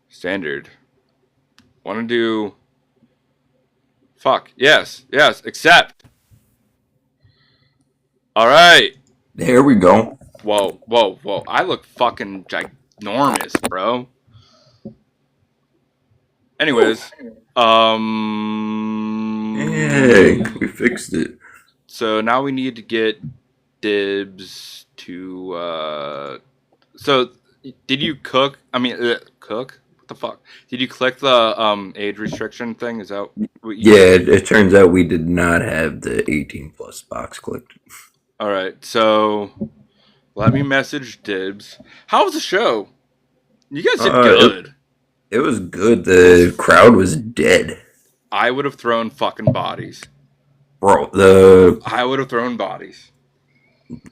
Standard. Want to do... Fuck. Yes. Accept. All right. There we go. Whoa. I look fucking ginormous, bro. Anyways. Hey, we fixed it. So now we need to get Dibs to... So, did you cook? Cook? What the fuck? Did you click the age restriction thing? Is that what you did? It turns out we did not have the 18 plus box clicked. All right, so let me message Dibs. How was the show? You guys did good. It was good. The crowd was dead. I would have thrown fucking bodies. Bro, I would have thrown bodies.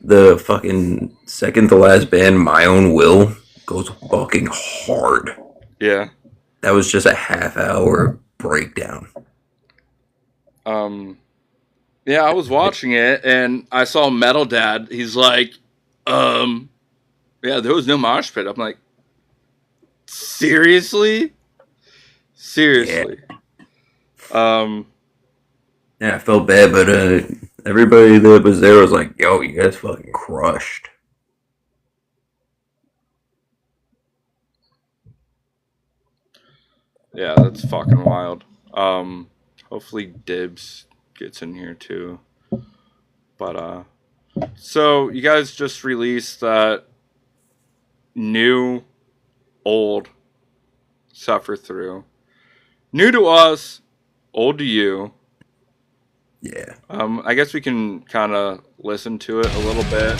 The fucking second to last band, My Own Will, goes fucking hard. Yeah. That was just a half-hour breakdown. Yeah, I was watching it, and I saw Metal Dad. He's like, yeah, there was no mosh pit. I'm like, seriously? Seriously. Yeah. Yeah, I felt bad, but everybody that was there was like, yo, you guys fucking crushed. Yeah, that's fucking wild. Hopefully Dibs gets in here too. But, so you guys just released that new, old Suffer Through. New to us, old to you. Yeah. I guess we can kind of listen to it a little bit.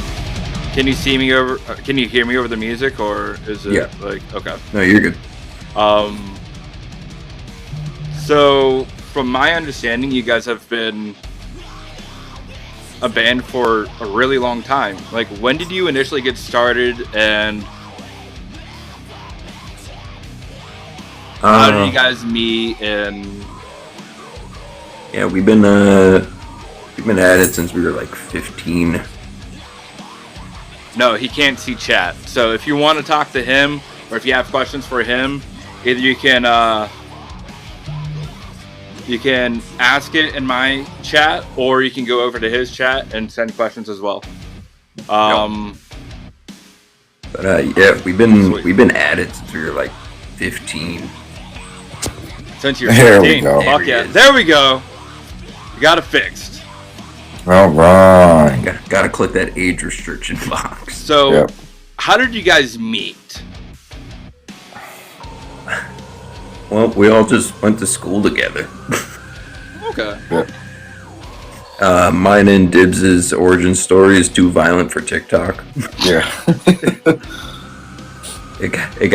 Can you see me over? Can you hear me over the music, or is it like okay? No, you're good. So from my understanding, you guys have been a band for a really long time. Like, when did you initially get started, and how did you guys meet? And yeah, we've been at it since we were like 15. No, he can't see chat. So if you want to talk to him, or if you have questions for him, either you can ask it in my chat, or you can go over to his chat and send questions as well. But yeah, we've been at it since we were like 15. Since you're 15, fuck yeah! There we go. You got it fixed. All right. Gotta click that age restriction box. So, How did you guys meet? Well, we all just went to school together. Okay. Yeah. Mine and Dibs' origin story is too violent for TikTok. Yeah. It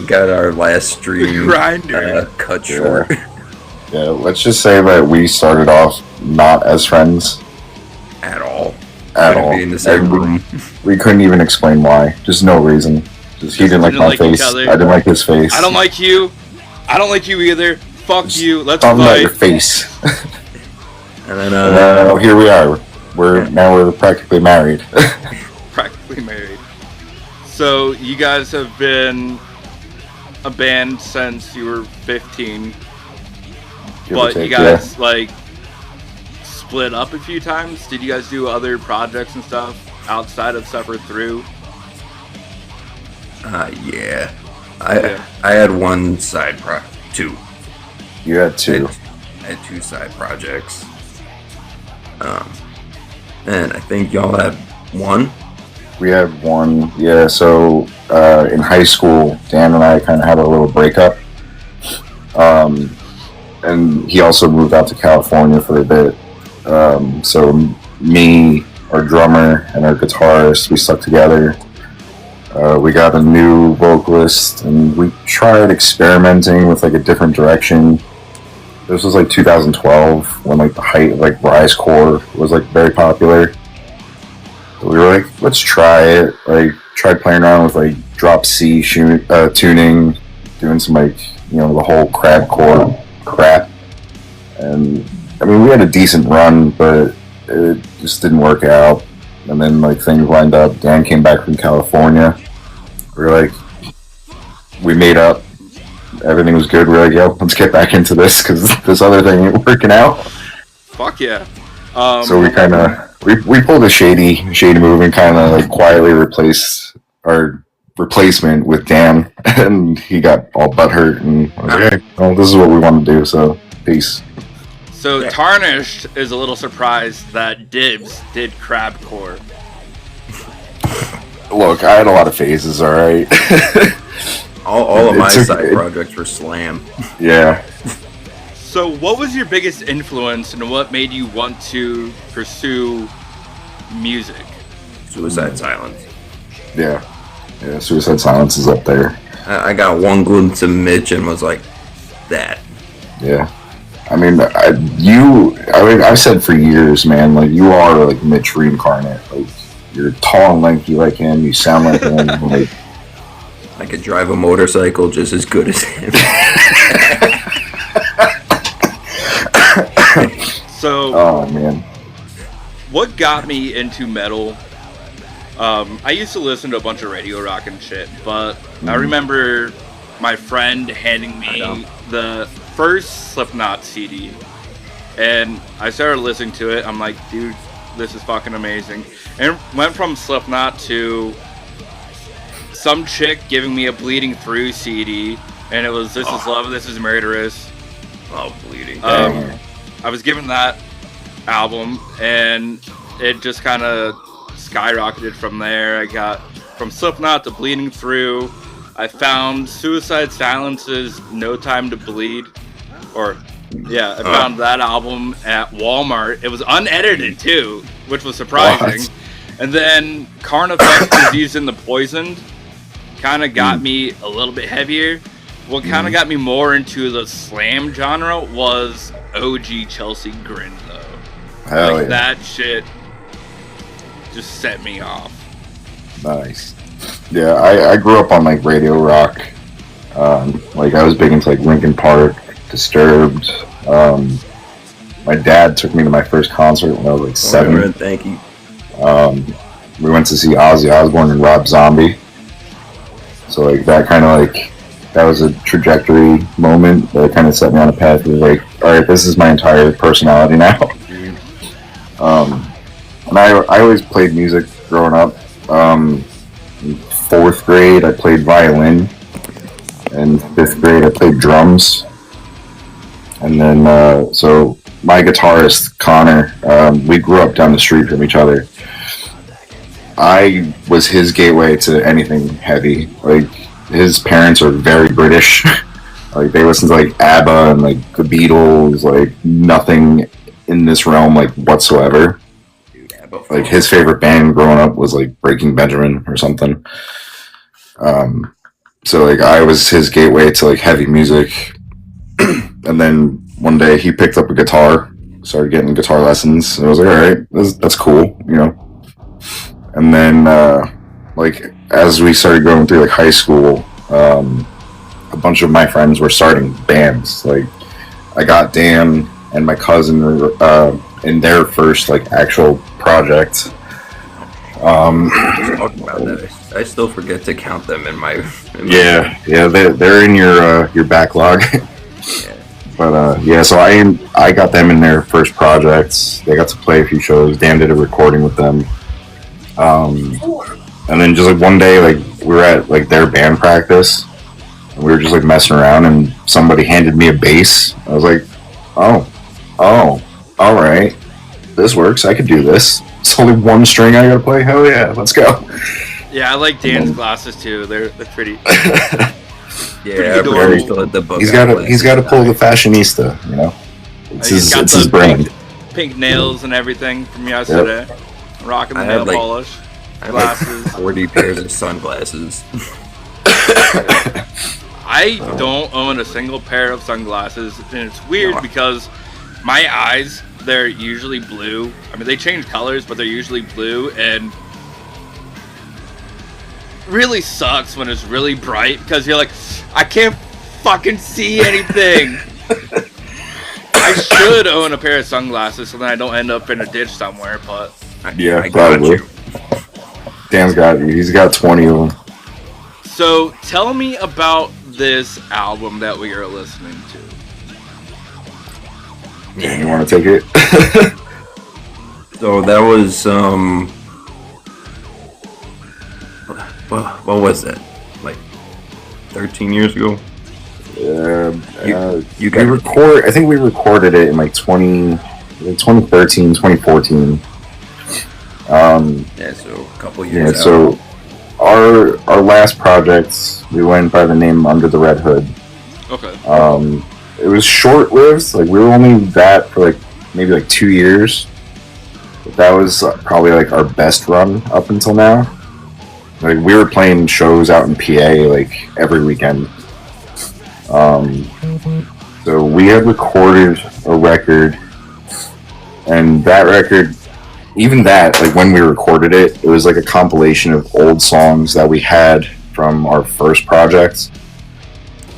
got our last stream cut short. Yeah, let's just say that we started off not as friends. At all. Be in the same room. We couldn't even explain why. Just no reason. Just he didn't like my face. I didn't like his face. I don't like you. I don't like you either. Fuck just you. Let's fight. fight. Your face. And then here we are. We're practically married. Practically married. So you guys have been a band since you were 15, but you guys like split up a few times. Did you guys do other projects and stuff outside of Suffer Through? Yeah. I had one side two. You had two. I had two side projects. And I think y'all had one. We had one, yeah. So in high school, Dan and I kind of had a little breakup. And he also moved out to California for a bit. So me, our drummer, and our guitarist, we stuck together. We got a new vocalist, and we tried experimenting with like a different direction. This was like 2012 when like the height of like Risecore was like very popular. So we were like, let's try it. Like, tried playing around with like drop C tuning, doing some like, you know, the whole crabcore crap. And I mean, we had a decent run, but it just didn't work out. And then like things lined up. Dan came back from California. We were like, we made up, everything was good. We're like, yo, let's get back into this because this other thing ain't working out. Fuck yeah. So we kind of we pulled a shady move and kind of like quietly replaced our replacement with Dan, and he got all butthurt, and I was like, hey, well, this is what we want to do. So peace. So Tarnished is a little surprised that Dibs did Crabcore. Look, I had a lot of phases. All right. all of my side projects were slam. Yeah. So, what was your biggest influence and what made you want to pursue music? Suicide Silence. Yeah, Suicide Silence is up there. I got one glimpse of Mitch and was like, that. Yeah. I mean, I've said for years, man, like, you are like Mitch reincarnate. Like, you're tall and lanky like him, you sound like him. Like, I could drive a motorcycle just as good as him. So, oh man, what got me into metal? I used to listen to a bunch of Radio Rock and shit, but I remember my friend handing me the first Slipknot CD, and I started listening to it. I'm like, dude, this is fucking amazing. And it went from Slipknot to some chick giving me a Bleeding Through CD, and it was This Is Love, This Is Murderous. Oh, Bleeding. I was given that album, and it just kind of skyrocketed from there. I got from Slipknot to Bleeding Through. I found Suicide Silence's No Time to Bleed. I found that album at Walmart. It was unedited, too, which was surprising. What? And then Carnifex Disease and the Poisoned kind of got me a little bit heavier. What kind of got me more into the slam genre was OG Chelsea Grin, though. Hell yeah. That shit just set me off. Nice. Yeah, I grew up on like Radio Rock. Like I was big into like Linkin Park, Disturbed. My dad took me to my first concert when I was like 7. Right, thank you. We went to see Ozzy Osbourne and Rob Zombie. So like that kind of like, that was a trajectory moment that kind of set me on a path of like, all right, this is my entire personality now. And I always played music growing up. In 4th grade, I played violin. In 5th grade, I played drums. And then, so my guitarist, Connor, we grew up down the street from each other. I was his gateway to anything heavy. Like, his parents are very British. Like, they listen to, like, ABBA and, like, the Beatles, like, nothing in this realm, like, whatsoever. Like, his favorite band growing up was, like, Breaking Benjamin or something. So, like, I was his gateway to, like, heavy music. And then one day he picked up a guitar, started getting guitar lessons, and I was like, all right, that's cool, you know. And then, like, as we started going through, like, high school, a bunch of my friends were starting bands. Like, I got Dan and my cousin in their first, like, actual project. Talking about that, I still forget to count them in my yeah, they're in your backlog. But yeah, so I got them in their first projects. They got to play a few shows. Dan did a recording with them. And then just like one day, like we were at like their band practice, and we were just like messing around, and somebody handed me a bass. I was like, oh, all right, this works. I could do this. It's only one string I gotta play. Hell yeah, let's go. Yeah, I like Dan's glasses too. They're pretty. Yeah, he's got to pull the fashionista, you know. It's his brand. Pink nails and everything from yesterday. Yep. Rocking the nail polish. Glasses. Like 40 pairs of sunglasses. I don't own a single pair of sunglasses, and it's weird because my eyes, they're usually blue. I mean, they change colors, but they're usually blue, and really sucks when it's really bright because you're like, I can't fucking see anything. I should own a pair of sunglasses so then I don't end up in a ditch somewhere, but yeah, probably. Dan's got you. He's got 20 of them. So tell me about this album that we are listening to? Yeah, you want to take it? So that was what was that? Like 13 years ago? I think we recorded it in like 2013, 2014. Yeah, so a couple years. Yeah, so our last project, we went by the name Under the Red Hood. Okay. It was short-lived. Like we were only that for like maybe like 2 years. But that was probably like our best run up until now. Like we were playing shows out in PA like every weekend. So we had recorded a record, and that record, even that, like when we recorded it, it was like a compilation of old songs that we had from our first project,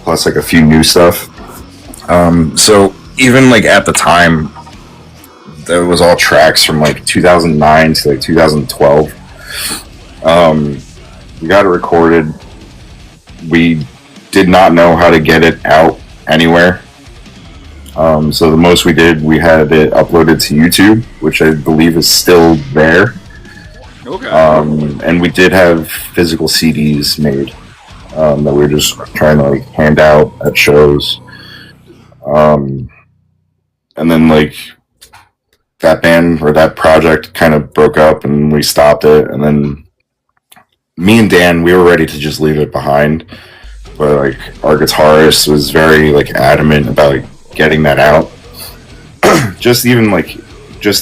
plus like a few new stuff. So even like at the time, that was all tracks from like 2009 to like 2012. We got it recorded. We did not know how to get it out anywhere. So the most we did, we had it uploaded to YouTube, which I believe is still there. Okay. And we did have physical CDs made that we were just trying to like hand out at shows. And then like that band or that project kind of broke up and we stopped it. And then me and Dan, we were ready to just leave it behind. But like our guitarist was very like adamant about like getting that out. Just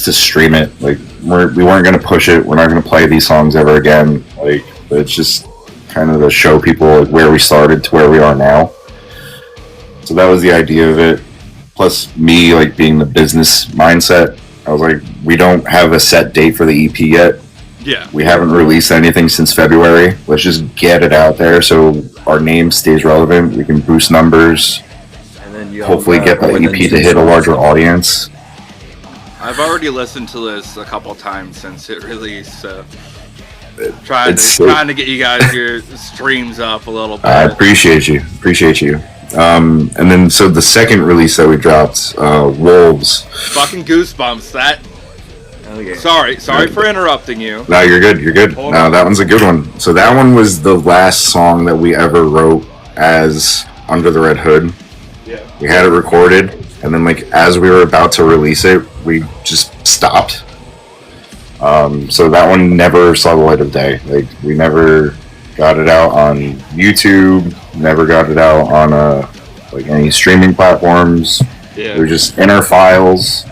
to stream it. Like we weren't gonna push it. We're not gonna play these songs ever again. Like it's just kind of to show people like where we started to where we are now. So that was the idea of it. Plus me like being the business mindset. I was like, we don't have a set date for the EP yet. Yeah. We haven't released anything since February. Let's just get it out there so our name stays relevant. We can boost numbers. And then hopefully get the EP to hit a larger audience. I've already listened to this a couple times since it released, so trying to get you guys your streams up a little bit. I appreciate you. And then so the second release that we dropped, Wolves. Fucking goosebumps. That. Okay. Sorry for interrupting you. No, you're good. No, that one's a good one. So that one was the last song that we ever wrote as Under the Red Hood. Yeah. We had it recorded, and then like as we were about to release it, we just stopped. So that one never saw the light of day. Like we never got it out on YouTube, never got it out on like any streaming platforms. Yeah. They were just in our files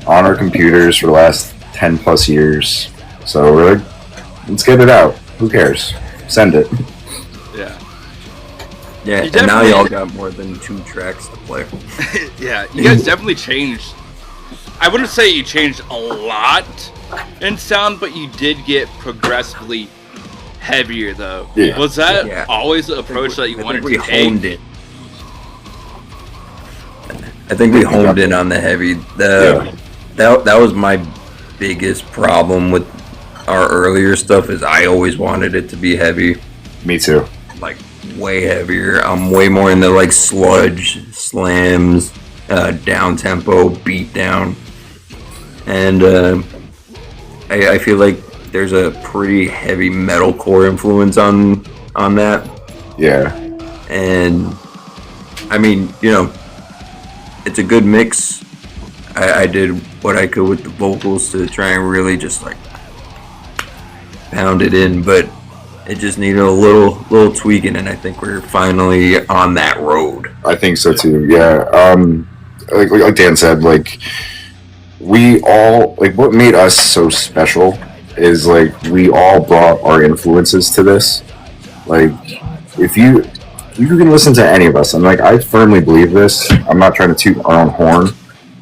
on our computers for the last 10 plus years. So we're like, let's get it out. Who cares? Send it. Yeah. Yeah, and now y'all got more than 2 tracks to play. Yeah, you guys definitely changed. I wouldn't say you changed a lot in sound, but you did get progressively heavier, though. Yeah. Was that always the approach that you wanted to take? Honed it. I think we honed in on the heavy. That was my biggest problem with our earlier stuff. Is I always wanted it to be heavy. Me too. Like way heavier. I'm way more into like sludge, slams, down tempo, beat down, and I feel like there's a pretty heavy metalcore influence on that. Yeah. And I mean, it's a good mix. I did what I could with the vocals to try and really just like pound it in, but it just needed a little tweaking, and I think we're finally on that road. I think so too. Yeah. Like Dan said, like we all like what made us so special is like we all brought our influences to this. Like if you can listen to any of us, and like I firmly believe this. I'm not trying to toot our own horn,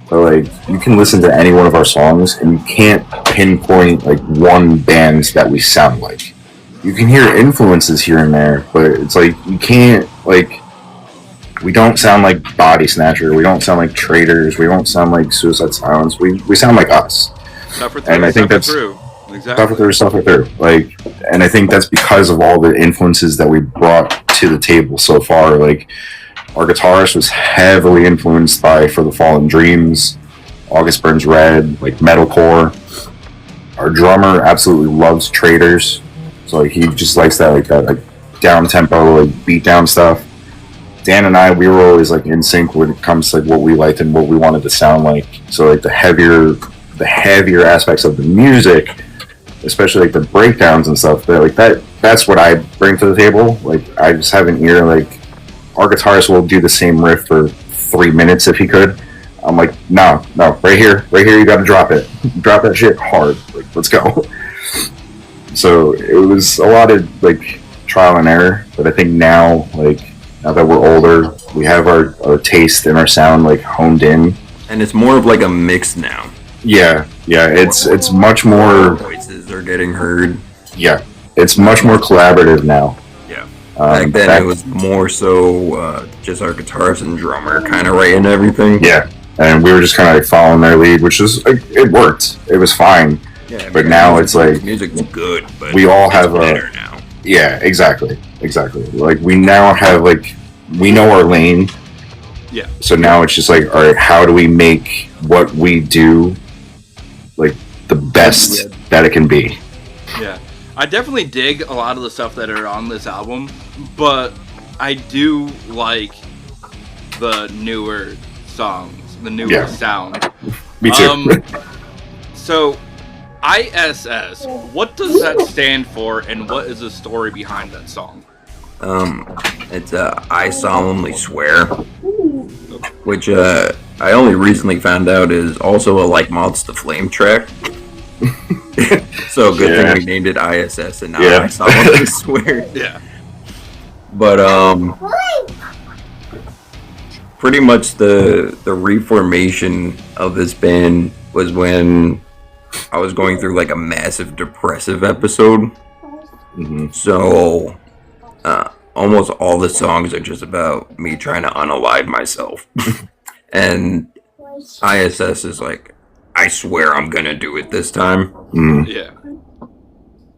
but like you can listen to any one of our songs and you can't pinpoint like one band that we sound like. You can hear influences here and there, but it's like you can't like. We don't sound like Body Snatcher. We don't sound like Traitors. We don't sound like Suicide Silence. We sound like us. And I think that's true. Exactly. Suffer through. Like, and I think that's because of all the influences that we brought to the table so far. Like, our guitarist was heavily influenced by For the Fallen Dreams, August Burns Red, like metalcore. Our drummer absolutely loves Traders, so like he just likes that like down tempo, like beat down stuff. Dan and I, we were always like in sync when it comes to like what we liked and what we wanted to sound like. So like the heavier aspects of the music, especially like the breakdowns and stuff, that's what I bring to the table. Like, I just have an ear, like, our guitarist will do the same riff for 3 minutes if he could. I'm like, no, right here, you gotta drop it. Drop that shit hard. Like, let's go. So it was a lot of like trial and error, but I think now that we're older, we have our taste and our sound like honed in. And it's more of like a mix now. Yeah, it's much more. Voices are getting heard. Yeah, it's much more collaborative now. Yeah. Back then it was more so just our guitarist and drummer kind of writing everything. Yeah, and we were just kind of like following their lead, which was it worked. It was fine. Yeah, I mean, but now it's like music's good, but we all have better now. Yeah, exactly. Like, we now have like, we know our lane. Yeah. So now it's just like, all right, how do we make what we do like the best that it can be? Yeah. I definitely dig a lot of the stuff that are on this album, but I do like the newer songs, the newer sound. Me too. So, ISS, what does that stand for, and what is the story behind that song? It's I Solemnly Swear, which I only recently found out is also a Like Moths to Flame track. So good thing we named it ISS and not I Solemnly Swear. Yeah. But pretty much the reformation of this band was when I was going through like a massive depressive episode. Mm-hmm. So almost all the songs are just about me trying to unalive myself. And ISS is like, I swear I'm gonna do it this time. Mm. Yeah.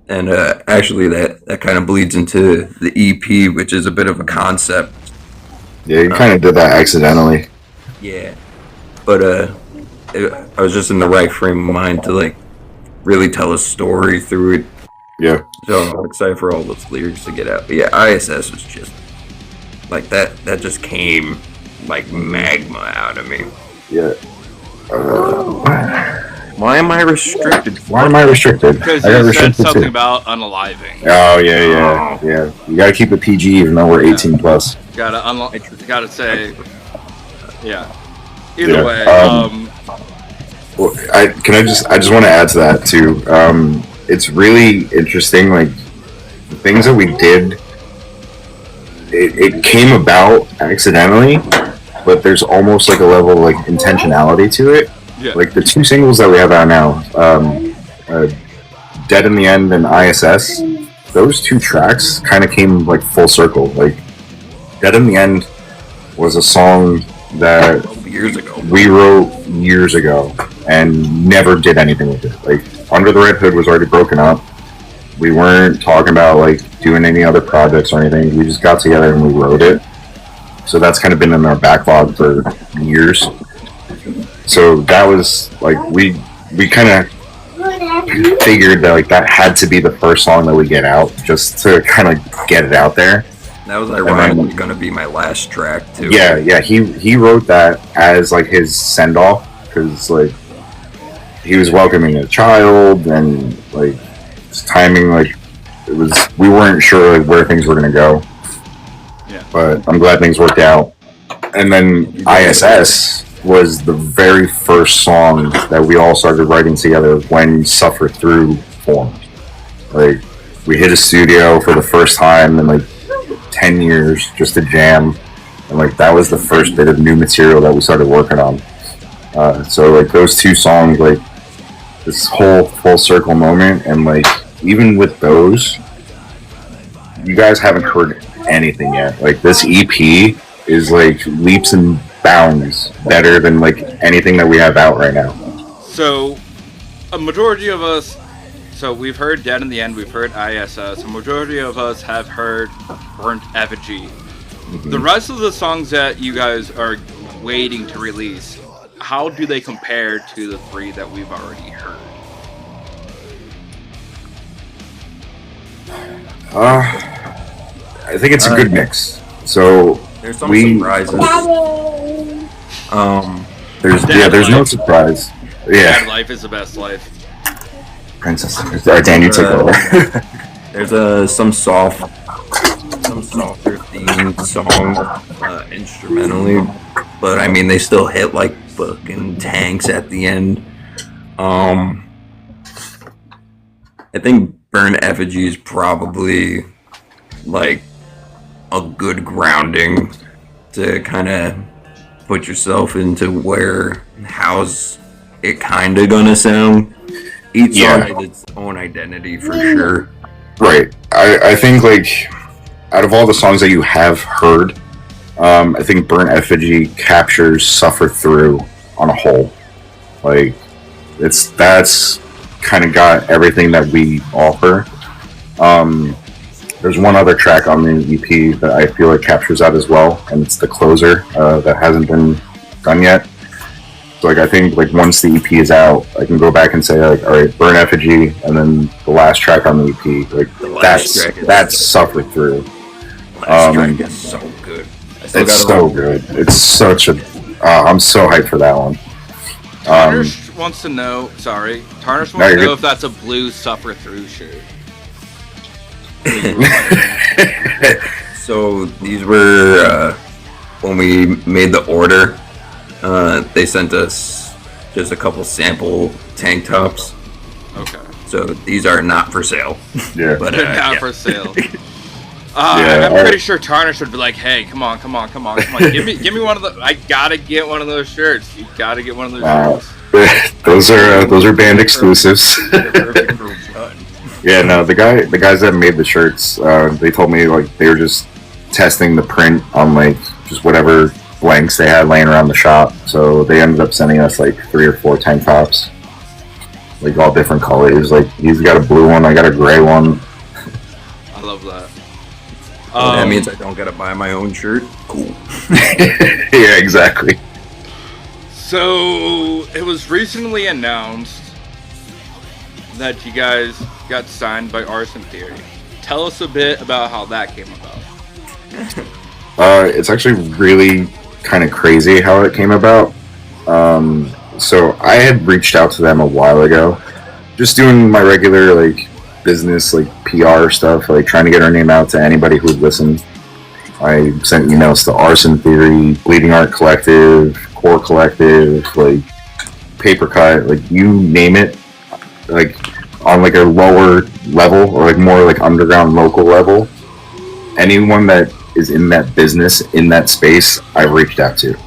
And actually that kind of bleeds into the EP, which is a bit of a concept. Yeah, you kind of did that accidentally. Yeah. But I was just in the right frame of mind to like really tell a story through it. Yeah. So I'm excited for all those lyrics to get out. But yeah, ISS was just like that just came like magma out of me. Yeah. Why am I restricted? Why am I restricted? Because you said something about unaliving. Oh yeah. You gotta keep it PG even though we're 18 plus. Gotta say, yeah. Either way, well, I just want to add to that too. It's really interesting, like the things that we did. It came about accidentally, but there's almost like a level of like intentionality to it. Yeah. Like the two singles that we have out now, Dead in the End and ISS, those two tracks kind of came like full circle. Like Dead in the End was a song that we wrote years ago and never did anything with it. Like Under the Red Hood was already broken up. We weren't talking about like doing any other projects or anything. We just got together and we wrote it. So that's kind of been in our backlog for years. So that was like we kind of figured that like that had to be the first song that we get out, just to kind of get it out there. That was ironically going to be my last track too. Yeah. He wrote that as like his send off because like he was welcoming a child and like his timing, like it was, we weren't sure like where things were going to go. Yeah. But I'm glad things worked out. And then ISS was the very first song that we all started writing together when Suffer Through formed. Like, we hit a studio for the first time in like 10 years just to jam, and like that was the first bit of new material that we started working on. So like those two songs, like this whole full circle moment, and like even with those, you guys haven't heard anything yet. Like this EP is like leaps and bounds better than like anything that we have out right now. So a majority of us so we've heard Dead in the End, we've heard ISS, a majority of us have heard Burnt Effigy. Mm-hmm. The rest of the songs that you guys are waiting to release, how do they compare to the 3 that we've already heard? I think it's a good mix. So there's some surprises. There's no surprise. Yeah. Bad Life is the best life. Princess. Dan, you took over. There's some softer themed songs instrumentally, but I mean they still hit like fucking tanks at the end. I think Burn Effigy is probably like a good grounding to kind of put yourself into how's it kind of gonna sound. Each song has its own identity for sure. Right. I think like out of all the songs that you have heard, I think Burnt Effigy captures Suffer Through on a whole. Like that's kind of got everything that we offer. There's one other track on the EP that I feel like captures that as well, and it's the closer that hasn't been done yet. So like I think like once the EP is out, I can go back and say like, all right, Burn Effigy, and then the last track on the EP, like that's Suffer Through. Last track is so good. It's so good. It's such a. I'm so hyped for that one. Tarnish wants to know. Sorry, Tarnish wants to know if that's a blue Suffer Through shirt. So these were when we made the order. They sent us just a couple sample tank tops. Okay. So these are not for sale. Yeah, but they're not for sale. I'm pretty sure Tarnish would be like, "Hey, come on! Give me one of the. I gotta get one of those shirts. You gotta get one of those shirts." Those are band exclusives. Yeah, no, the guys that made the shirts, they told me like they were just testing the print on like just whatever blanks they had laying around the shop. So they ended up sending us like 3 or 4 tank tops, like all different colors. Like he's got a blue one, I got a gray one. I love that. That means I don't gotta buy my own shirt. Cool. Yeah, exactly. So it was recently announced that you guys got signed by Arson Theory. Tell us a bit about how that came about. It's actually really kind of crazy how it came about. So I had reached out to them a while ago, just doing my regular like business, like PR stuff, like trying to get our name out to anybody who would listen. I sent emails to Arson Theory, Bleeding Art Collective, Core Collective, like Paper Cut, like you name it, like on like a lower level or like more like underground local level. Anyone that is in that business, in that space, I've reached out to.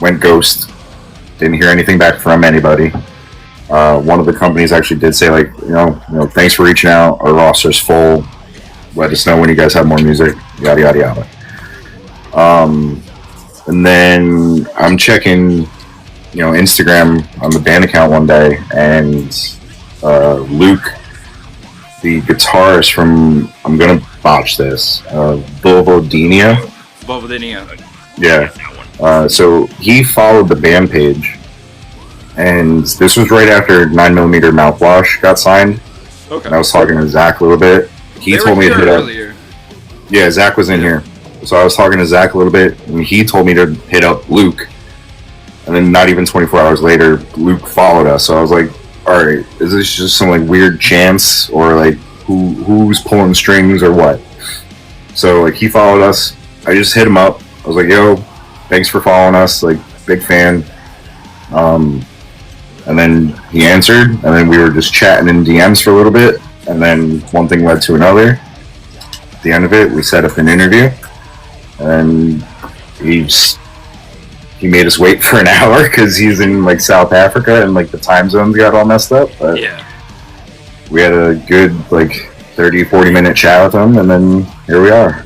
Went ghost. Didn't hear anything back from anybody. One of the companies actually did say like, you know, thanks for reaching out. Our roster's full. Let us know when you guys have more music. Yada yada yada. And then I'm checking, Instagram on the band account one day, and Luke, the guitarist from, I'm gonna botch this, Vulvodynia. Yeah. So he followed the band page, and this was right after 9mm Mouthwash got signed. Okay. And I was talking to Zach a little bit. He told me to hit up. Yeah, Zach was in here. So I was talking to Zach a little bit, and he told me to hit up Luke. And then not even 24 hours later, Luke followed us. So I was like, all right, is this just some like weird chance, or like who's pulling strings or what? So like he followed us. I just hit him up. I was like, yo, thanks for following us. Like, big fan. And then he answered, and then we were just chatting in DMs for a little bit, and then one thing led to another. At the end of it, we set up an interview, and he made us wait for an hour because he's in like South Africa and like the time zones got all messed up. But yeah, we had a good like 30-40 minute chat with him, and then here we are.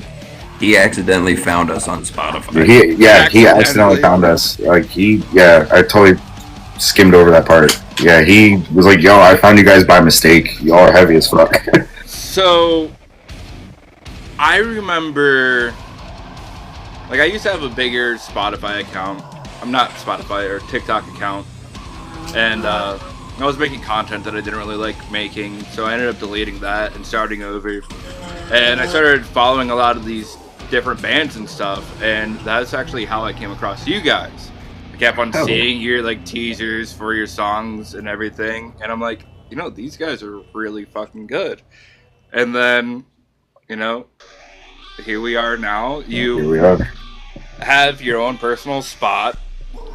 He accidentally found us on Spotify. He accidentally found us. Like I totally skimmed over that part. Yeah, he was like, "Yo, I found you guys by mistake. Y'all are heavy as fuck." So, I remember, like, I used to have a bigger Spotify account. I'm not Spotify, or TikTok account. And, I was making content that I didn't really like making, so I ended up deleting that and starting over. And I started following a lot of these different bands and stuff, and that's actually how I came across you guys. I kept on seeing your, like, teasers for your songs and everything, and I'm like, you know, these guys are really fucking good. And then, you know, here we are now. Here we are. Have your own personal spot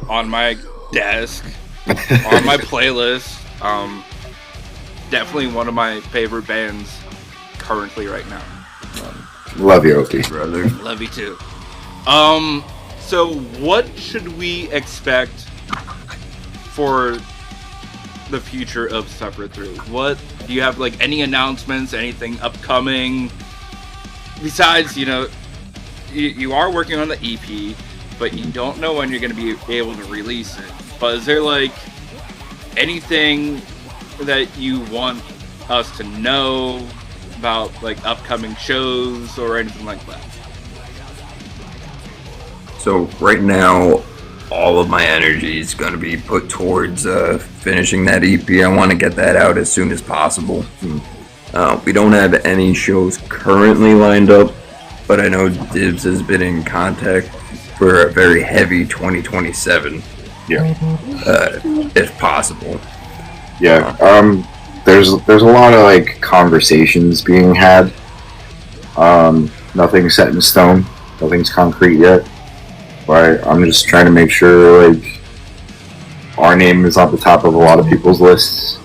on my desk, on my playlist. Definitely one of my favorite bands currently right now. Love you, Opie. Brother. Love you too. So what should we expect for the future of Suffer Through? What do you have, like, any announcements, anything upcoming? Besides, you know, you are working on the EP, but you don't know when you're going to be able to release it. But is there, like, anything that you want us to know about, like, upcoming shows or anything like that? So right now, all of my energy is going to be put towards finishing that EP. I want to get that out as soon as possible. We don't have any shows currently lined up, but I know Dibs has been in contact for a very heavy 2027. Yeah. If possible. Yeah. There's a lot of, like, conversations being had. Nothing's set in stone. Nothing's concrete yet. But I'm just trying to make sure, like, our name is at the top of a lot of people's lists.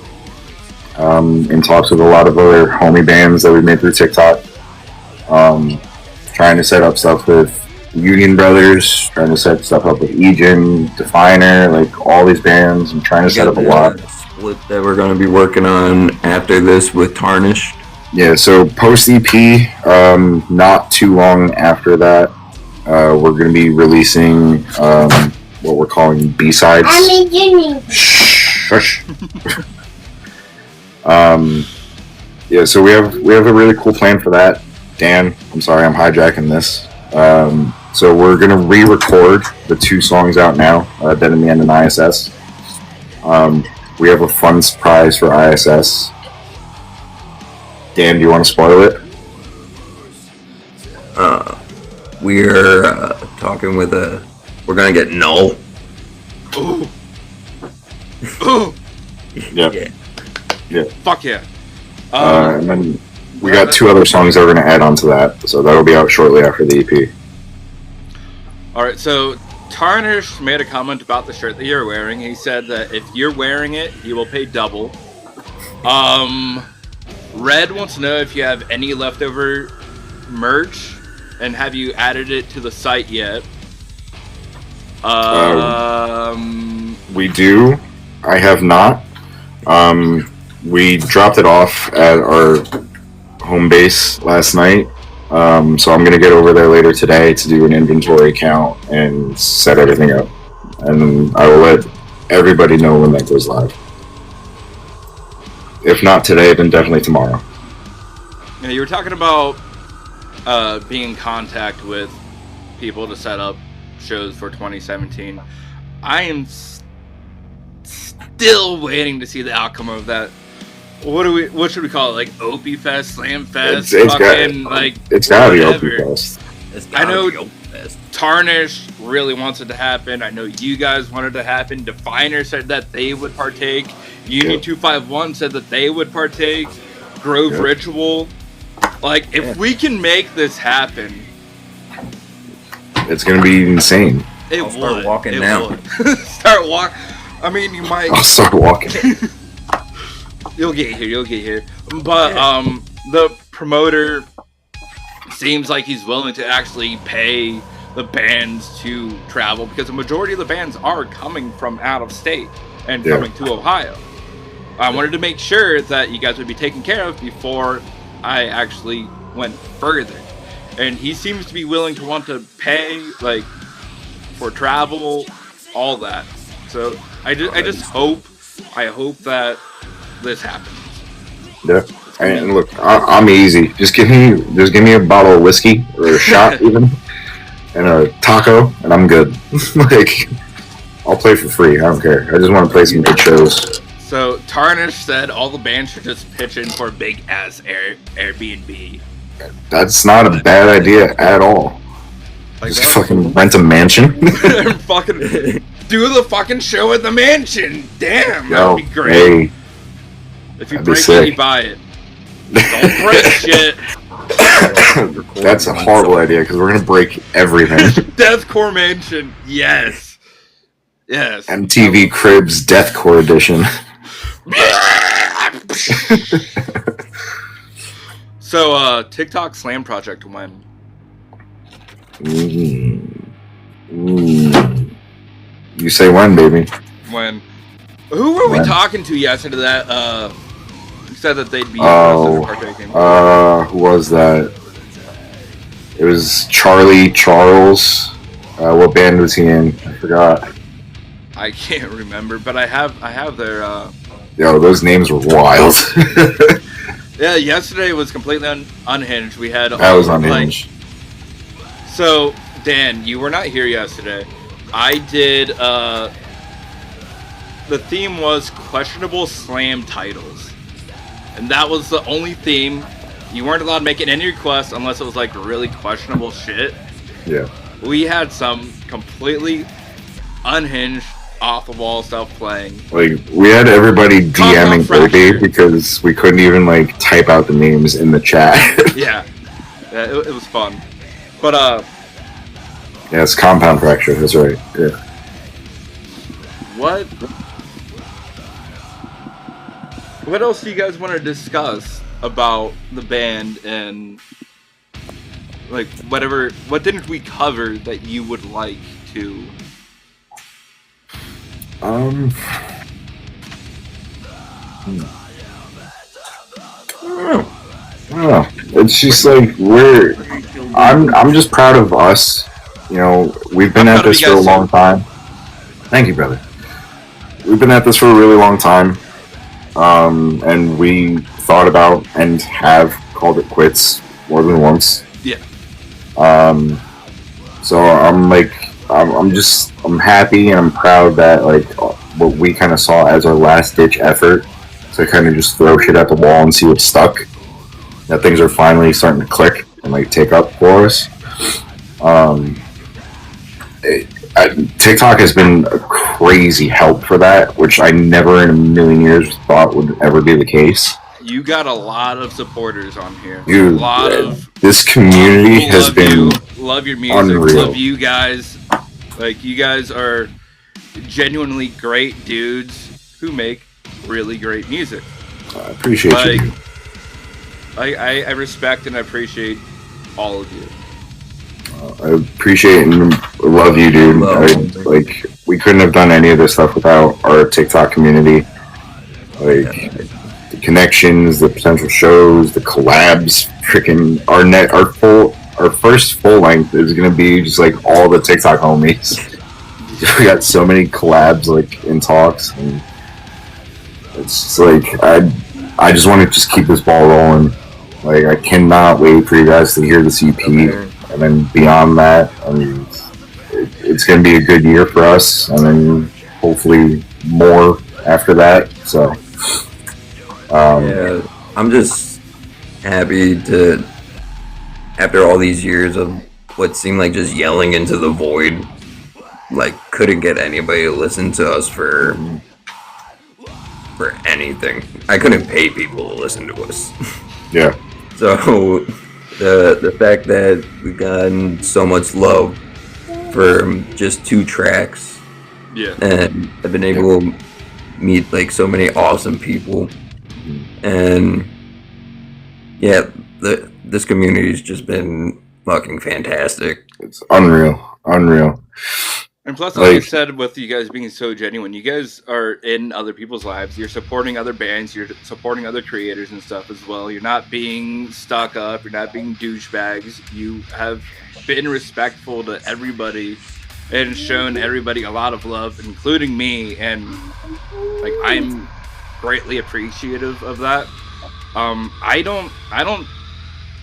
In talks with a lot of other homie bands that we made through TikTok. Trying to set up stuff with Union Brothers, trying to set stuff up with Egen, Definer, like, all these bands. I'm trying to set up a lot. Split that we're going to be working on after this with Tarnished. Yeah, so post EP, not too long after that, we're going to be releasing what we're calling B-sides. Shush. Yeah, so we have a really cool plan for that. Dan, I'm sorry, I'm hijacking this. So we're gonna re-record the 2 songs out now, Dead in the End and ISS. We have a fun surprise for ISS. Dan, do you want to spoil it? We're talking with we're gonna get Null. Ooh. Ooh. Yeah. Fuck yeah. And then we got 2 other songs that we're gonna add onto that, so that'll be out shortly after the EP. Alright, so Tarnish made a comment about the shirt that you're wearing. He said that if you're wearing it, you will pay double. Red wants to know if you have any leftover merch, and have you added it to the site yet? We do. I have not. We dropped it off at our home base last night. So I'm going to get over there later today to do an inventory count and set everything up. And I will let everybody know when that goes live. If not today, then definitely tomorrow. You know, you were talking about being in contact with people to set up shows for 2017. I am still waiting to see the outcome of that. What should we call it? Like Opie Fest, Slam Fest, it's gotta be Opie Fest. I know Tarnish really wants it to happen. I know you guys wanted it to happen. Definer said that they would partake. Union 251 said that they would partake. Grove Ritual. Like, if we can make this happen, it's gonna be insane. I'll start walking now. Start walking. I mean, you might. I'll start walking. You'll get here. But the promoter seems like he's willing to actually pay the bands to travel, because the majority of the bands are coming from out of state and coming to Ohio. I wanted to make sure that you guys would be taken care of before I actually went further. And he seems to be willing to want to pay, like, for travel, all that. So I hope that this happens. Yeah. And look, I'm easy. Just give me a bottle of whiskey or a shot even, and a taco, and I'm good. Like, I'll play for free. I don't care. I just want to play some good shows. So Tarnish said all the bands should just pitch in for a big ass Airbnb. That's not a bad idea at all. Like just fucking rent a mansion. Fucking do the fucking show at the mansion. Damn, that would be great. Hey, if you break it, you buy it. Don't break shit. That's a horrible idea because we're gonna break everything. Deathcore Mansion, yes. MTV Cribs Deathcore Edition. So, TikTok Slam Project when? You say when, baby? When? Who were we talking to yesterday that said that they'd be partaking? Who was that? It was Charlie Charles. What band was he in? I forgot. I can't remember, but I have their. Yo, those names were wild. Yeah, yesterday was completely unhinged. We had that was unhinged. So Dan, you were not here yesterday. I did. The theme was questionable slam titles, and that was the only theme. You weren't allowed to make any requests unless it was like really questionable shit. Yeah. We had some completely unhinged, off the wall stuff playing. Like, we had everybody DMing Kirby because we couldn't even like type out the names in the chat. Yeah, it was fun. But yeah, it's Compound Fracture. That's right. Yeah. What else do you guys want to discuss about the band and like whatever? What didn't we cover that you would like to? I don't know. It's just like I'm just proud of us. You know, we've been at this for a long time. Thank you, brother. We've been at this for a really long time. And we thought about and have called it quits more than once. Yeah. So I'm happy and I'm proud that like what we kind of saw as our last ditch effort to kind of just throw shit at the wall and see what stuck. That things are finally starting to click and like take up for us. TikTok has been a crazy help for that, which I never in a million years thought would ever be the case. You got a lot of supporters on here. Dude, this community has been love your music. Unreal. Love you guys. Like, you guys are genuinely great dudes who make really great music. I appreciate you. I respect and appreciate all of you. I appreciate and love you, dude. We couldn't have done any of this stuff without our TikTok community. Like, the connections, the potential shows, the collabs, freaking our first full length is gonna be just like all the TikTok homies. We got so many collabs like in talks, and it's just like I just want to just keep this ball rolling. Like, I cannot wait for you guys to hear this EP, and then beyond that, I mean, it's gonna be a good year for us, and then hopefully more after that. So, yeah, I'm just happy to, after all these years of what seemed like just yelling into the void, like, couldn't get anybody to listen to us for anything. I couldn't pay people to listen to us. Yeah. So the fact that we've gotten so much love for just 2 tracks, yeah, and I've been able to meet like so many awesome people, and yeah, this community's just been fucking fantastic. It's unreal. And plus, like I said, with you guys being so genuine, you guys are in other people's lives. You're supporting other bands. You're supporting other creators and stuff as well. You're not being stuck up. You're not being douchebags. You have been respectful to everybody and shown everybody a lot of love, including me, and like I'm greatly appreciative of that. I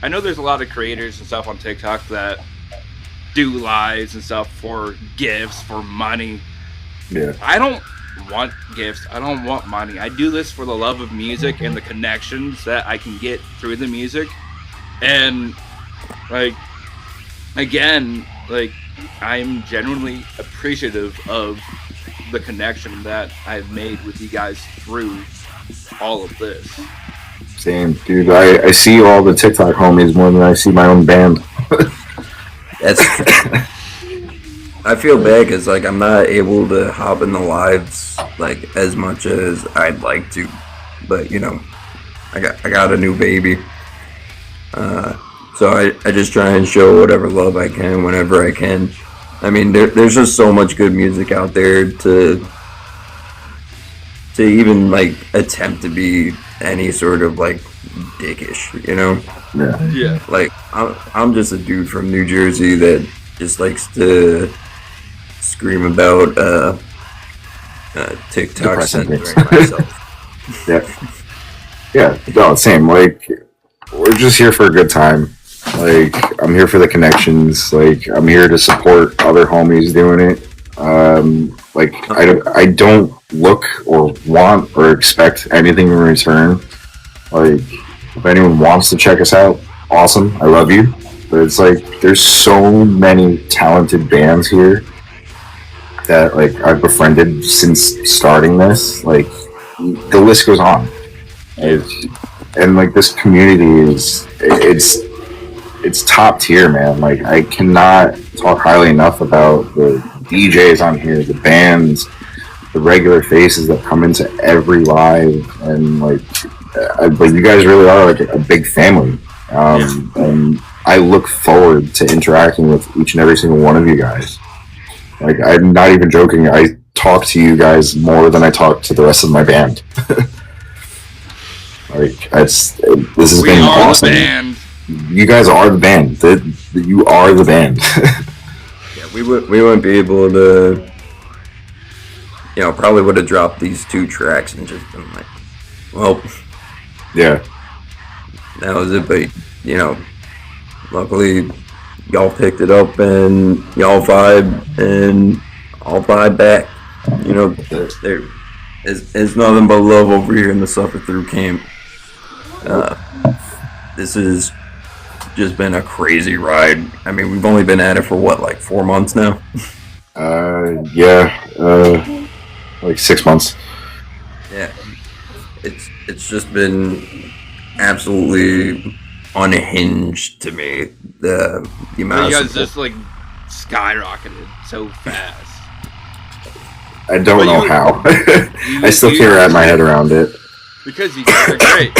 know there's a lot of creators and stuff on TikTok that do lives and stuff for gifts, for money. Yeah. I don't want gifts. I don't want money. I do this for the love of music and the connections that I can get through the music. And like, again, like, I'm genuinely appreciative of the connection that I've made with you guys through all of this. Same, dude. I see all the TikTok homies more than I see my own band. That's. I feel bad because like I'm not able to hop in the lives like as much as I'd like to, but you know, I got a new baby, so I just try and show whatever love I can whenever I can. I mean, there's just so much good music out there to even like attempt to be any sort of like dickish, you know? Yeah. Like I'm just a dude from New Jersey that just likes to scream about TikTok censoring myself. Yeah, no, same. Like, we're just here for a good time. Like, I'm here for the connections. Like, I'm here to support other homies doing it. Like, I don't look or want or expect anything in return. Like, if anyone wants to check us out, awesome. I love you. But it's like, there's so many talented bands here that, like, I've befriended since starting this. Like, the list goes on. And like, this community it's top tier, man. Like, I cannot talk highly enough about the DJs on here, the bands, the regular faces that come into every live, and like you guys really are like a big family. And I look forward to interacting with each and every single one of you guys. Like, I'm not even joking. I talk to you guys more than I talk to the rest of my band. Like, this has been awesome. The band. You guys are the band. You are the band. Yeah, we wouldn't be able to. You know, probably would have dropped these 2 tracks and just been like, well, yeah, that was it. But you know, luckily y'all picked it up and y'all vibe, and I'll vibe back. You know, there is nothing but love over here in the Suffer Through camp. This has just been a crazy ride. I mean, we've only been at it for what, like 4 months now? Like 6 months. Yeah, it's just been absolutely unhinged to me. The amount you of guys just like skyrocketed so fast. I don't know how. I still can't wrap my head around it. Because you guys are great.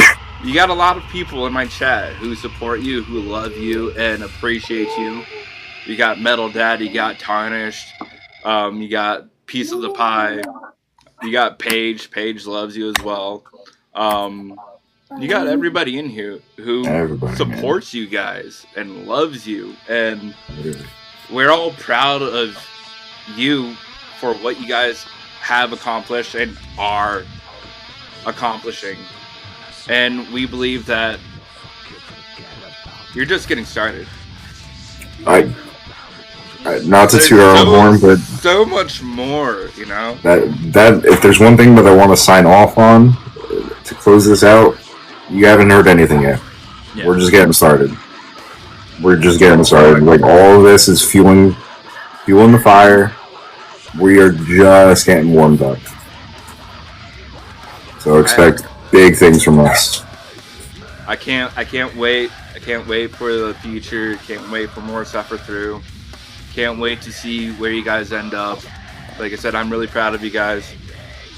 You got a lot of people in my chat who support you, who love you, and appreciate you. You got Metal Dad, you got Tarnished, you got Piece of the Pie, you got Paige. Paige loves you as well. You got everybody in here who supports you guys and loves you, and we're all proud of you for what you guys have accomplished and are accomplishing. And we believe that you're just getting started. Not to toot our own horn, but so much more, you know. That if there's one thing that I want to sign off on to close this out, you haven't heard anything yet. Yeah. We're just getting started. Like, all of this is fueling the fire. We are just getting warmed up. So expect big things from us. I can't wait. I can't wait for the future. Can't wait for more Suffer Through. Can't wait to see where you guys end up. Like I said, I'm really proud of you guys.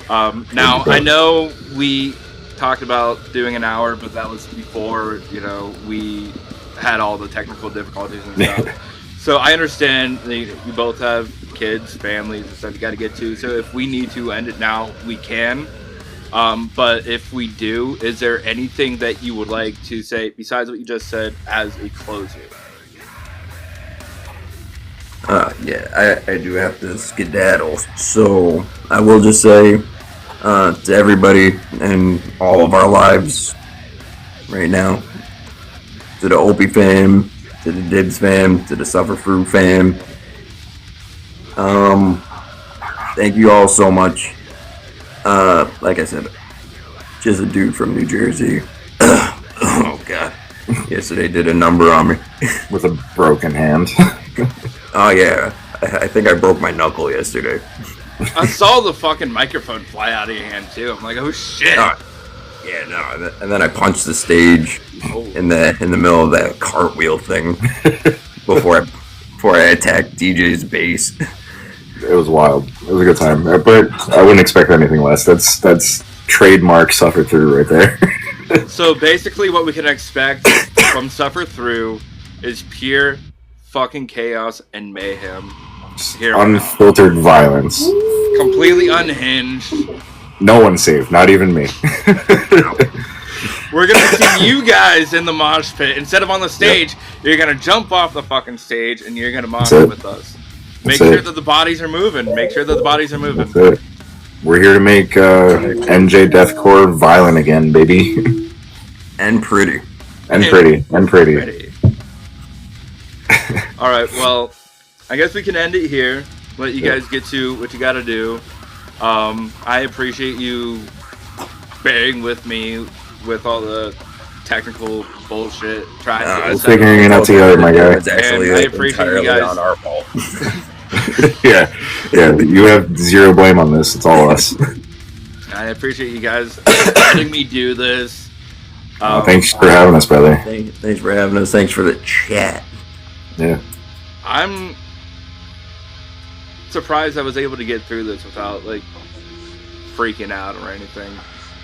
Now, I know we talked about doing an hour, but that was before, you know, we had all the technical difficulties and stuff. So I understand that you both have kids, families, and stuff you got to get to. So if we need to end it now, we can. But if we do, is there anything that you would like to say besides what you just said as a closer? Yeah, I do have to skedaddle. So I will just say to everybody in all of our lives right now, to the Opie fam, to the Dibs fam, to the Suffer Through fam, thank you all so much. Like I said, just a dude from New Jersey. Oh God. Yesterday did a number on me. With a broken hand. Oh yeah, I think I broke my knuckle yesterday. I saw the fucking microphone fly out of your hand too. I'm like, oh shit. Yeah, no, and then I punched the stage in the middle of that cartwheel thing before I attacked DJ's bass. It was wild. It was a good time, but I wouldn't expect anything less. That's trademark Suffer Through right there. So basically, what we can expect from Suffer Through is pure fucking chaos and mayhem. Here Unfiltered violence. Completely unhinged. No one's safe, not even me. We're gonna see you guys in the mosh pit instead of on the stage. Yep. You're gonna jump off the fucking stage and you're gonna mosh with us. Make sure that the bodies are moving. Make sure that the bodies are moving. That's it. We're here to make NJ Deathcore violent again, baby. And pretty. And pretty. All right. Well, I guess we can end it here. Let you guys get to what you got to do. I appreciate you bearing with me with all the technical bullshit. We're figuring it out together, my guy. It's actually I appreciate you guys. on our fault. yeah. You have zero blame on this. It's all us. I appreciate you guys letting me do this. Thanks for having us, brother. Thanks for having us. Thanks for the chat. Yeah. I'm surprised I was able to get through this without like freaking out or anything.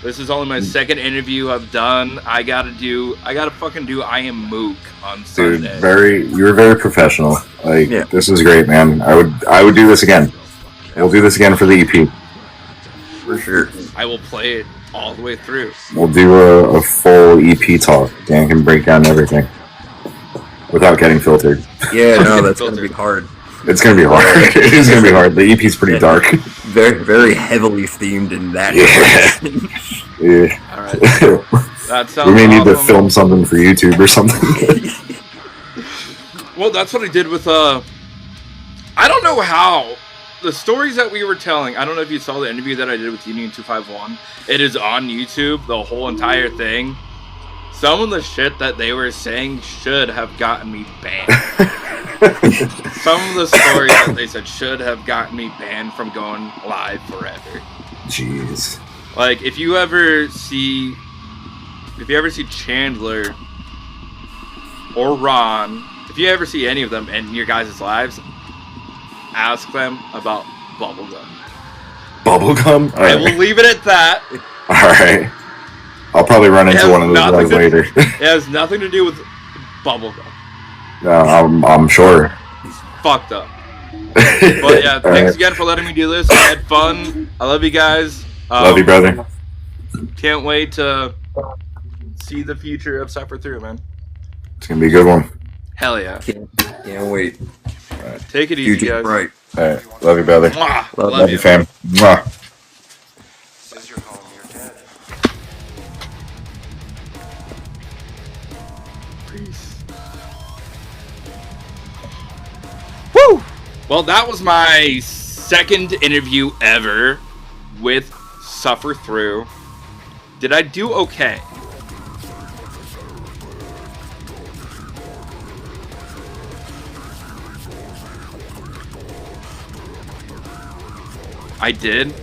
This is only my second interview I've done. I gotta fucking do I Am Mook on Sunday. Dude, you're very professional. This is great, man. I would do this again. We'll do this again for the EP. For sure. I will play it all the way through. We'll do a full EP talk. Dan can break down everything without getting filtered. Yeah, no, that's gonna be hard. It's gonna be hard. It is gonna be hard. The EP's pretty dark. Very, very heavily themed in that. Yeah. All right. That sounds. We may need to awesome. film something for YouTube or something. Well, that's what I did with I don't know how the stories that we were telling. I don't know if you saw the interview that I did with Union 251. It is on YouTube, the whole entire thing. Some of the shit that they were saying should have gotten me banned. Some of the stories that they said should have gotten me banned from going live forever. Jeez. Like, if you ever see Chandler or Ron, if you ever see any of them in your guys' lives, ask them about bubblegum. Bubblegum? I will leave it at that. Alright. I'll probably run into one of those guys later. It has nothing to do with bubblegum. No, I'm sure. It's fucked up. But yeah, thanks again for letting me do this. I had fun. I love you guys. Love you, brother. Can't wait to see the future of Suffer Through, man. It's gonna be a good one. Hell yeah. Can't wait. Take it easy, Future guys. bright. Alright. Love you, brother. Mwah. Love you, fam. Mwah. Is your home your dead? Peace. Woo! Well, that was my second interview ever with Suffer Through. Did I do okay? I did.